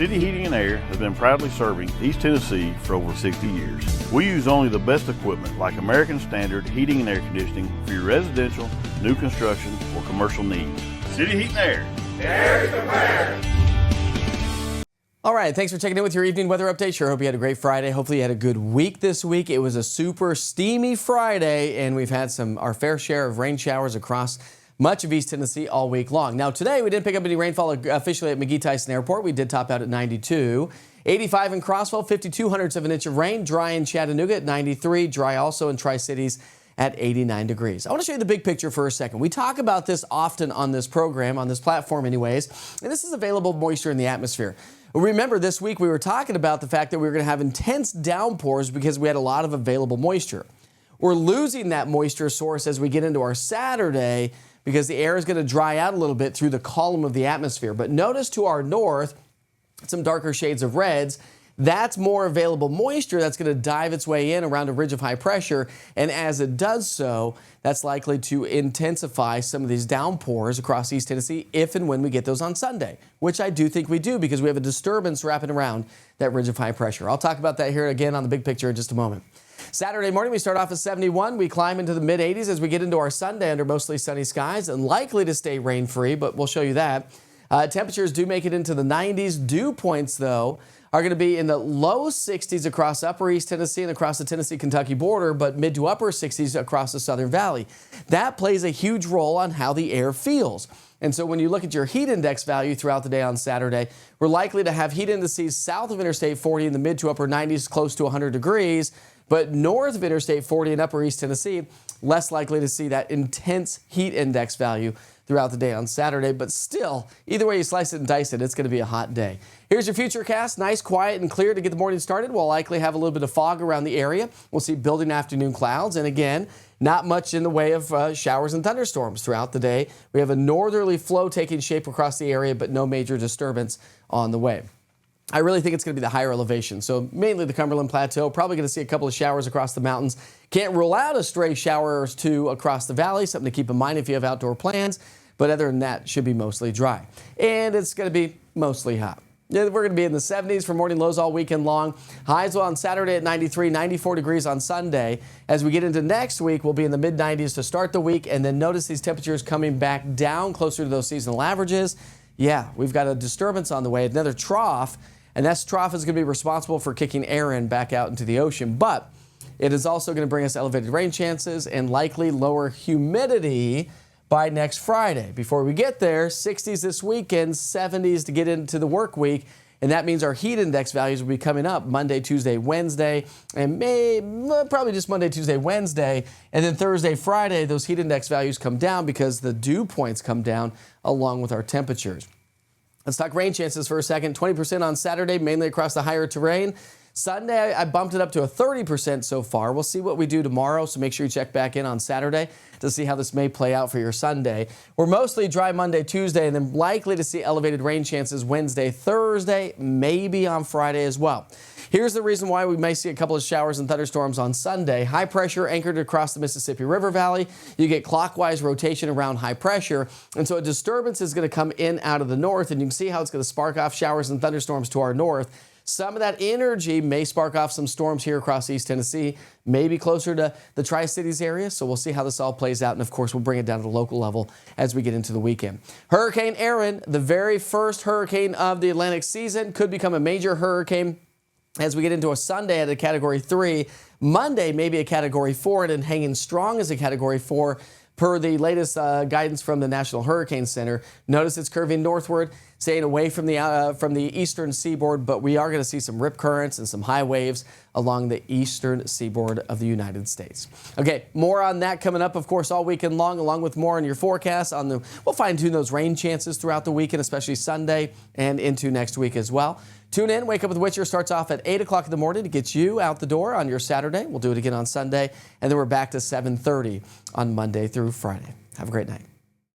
City Heating and Air has been proudly serving East Tennessee for over 60 years. We use only the best equipment like American Standard Heating and Air Conditioning for your residential, new construction, or commercial needs. City Heat and Air. Air compared. All right, thanks for checking in with your evening weather update. Sure hope you had a great Friday. Hopefully you had a good week this week. It was a super steamy Friday, and we've had our fair share of rain showers across much of East Tennessee all week long. Now today we didn't pick up any rainfall officially at McGee-Tyson Airport. We did top out at 92. 85 in Crossville, 52/100 of an inch of rain. Dry in Chattanooga at 93. Dry also in Tri-Cities at 89 degrees. I want to show you the big picture for a second. We talk about this often on this program, on this platform anyways, and this is available moisture in the atmosphere. Remember, this week we were talking about the fact that we were going to have intense downpours because we had a lot of available moisture. We're losing that moisture source as we get into our Saturday because the air is going to dry out a little bit through the column of the atmosphere. But notice to our north, some darker shades of reds. That's more available moisture that's going to dive its way in around a ridge of high pressure. And as it does so, that's likely to intensify some of these downpours across East Tennessee if and when we get those on Sunday, which I do think we do because we have a disturbance wrapping around that ridge of high pressure. I'll talk about that here again on the big picture in just a moment. Saturday morning, we start off at 71. We climb into the mid-80s as we get into our Sunday under mostly sunny skies and likely to stay rain-free, but we'll show you that. Temperatures do make it into the 90s. Dew points, though, are going to be in the low 60s across upper East Tennessee and across the Tennessee-Kentucky border, but mid to upper 60s across the Southern Valley. That plays a huge role on how the air feels. And so when you look at your heat index value throughout the day on Saturday, we're likely to have heat indices south of Interstate 40 in the mid to upper 90s, close to 100 degrees, but north of Interstate 40 in upper East Tennessee, less likely to see that intense heat index value throughout the day on Saturday. But still, either way you slice it and dice it, it's going to be a hot day. Here's your futurecast. Nice, quiet, and clear to get the morning started. We'll likely have a little bit of fog around the area. We'll see building afternoon clouds. And again, not much in the way of showers and thunderstorms throughout the day. We have a northerly flow taking shape across the area, but no major disturbance on the way. I really think it's going to be the higher elevation, so mainly the Cumberland Plateau. Probably going to see a couple of showers across the mountains. Can't rule out a stray shower or two across the valley, something to keep in mind if you have outdoor plans. But other than that, should be mostly dry. And it's going to be mostly hot. We're going to be in the 70s for morning lows all weekend long. Highs on Saturday at 93, 94 degrees on Sunday. As we get into next week, we'll be in the mid-90s to start the week. And then notice these temperatures coming back down closer to those seasonal averages. Yeah, we've got a disturbance on the way, another trough. And that trough is going to be responsible for kicking air in back out into the ocean. But it is also going to bring us elevated rain chances and likely lower humidity by next Friday. Before we get there, 60s this weekend, 70s to get into the work week. And that means our heat index values will be coming up Monday, Tuesday, Wednesday, and probably just Monday, Tuesday, Wednesday. And then Thursday, Friday, those heat index values come down because the dew points come down along with our temperatures. Let's talk rain chances for a second. 20% on Saturday, mainly across the higher terrain. Sunday, I bumped it up to a 30% so far. We'll see what we do tomorrow, so make sure you check back in on Saturday to see how this may play out for your Sunday. We're mostly dry Monday, Tuesday, and then likely to see elevated rain chances Wednesday, Thursday, maybe on Friday as well. Here's the reason why we may see a couple of showers and thunderstorms on Sunday. High pressure anchored across the Mississippi River Valley. You get clockwise rotation around high pressure, and so a disturbance is going to come in out of the north, and you can see how it's going to spark off showers and thunderstorms to our north. Some of that energy may spark off some storms here across East Tennessee, maybe closer to the Tri-Cities area. So we'll see how this all plays out. And of course, we'll bring it down to the local level as we get into the weekend. Hurricane Aaron, the very first hurricane of the Atlantic season, could become a major hurricane as we get into a Sunday at a Category 3. Monday, maybe a Category 4, and then hanging strong as a Category 4 per the latest guidance from the National Hurricane Center. Notice it's curving northward, staying away from the eastern seaboard, but we are going to see some rip currents and some high waves along the eastern seaboard of the United States. Okay, more on that coming up, of course, all weekend long, along with more on your forecast. We'll fine-tune those rain chances throughout the weekend, especially Sunday and into next week as well. Tune in. Wake Up with Witcher starts off at 8 o'clock in the morning to get you out the door on your Saturday. We'll do it again on Sunday, and then we're back to 7:30 on Monday through Friday. Have a great night.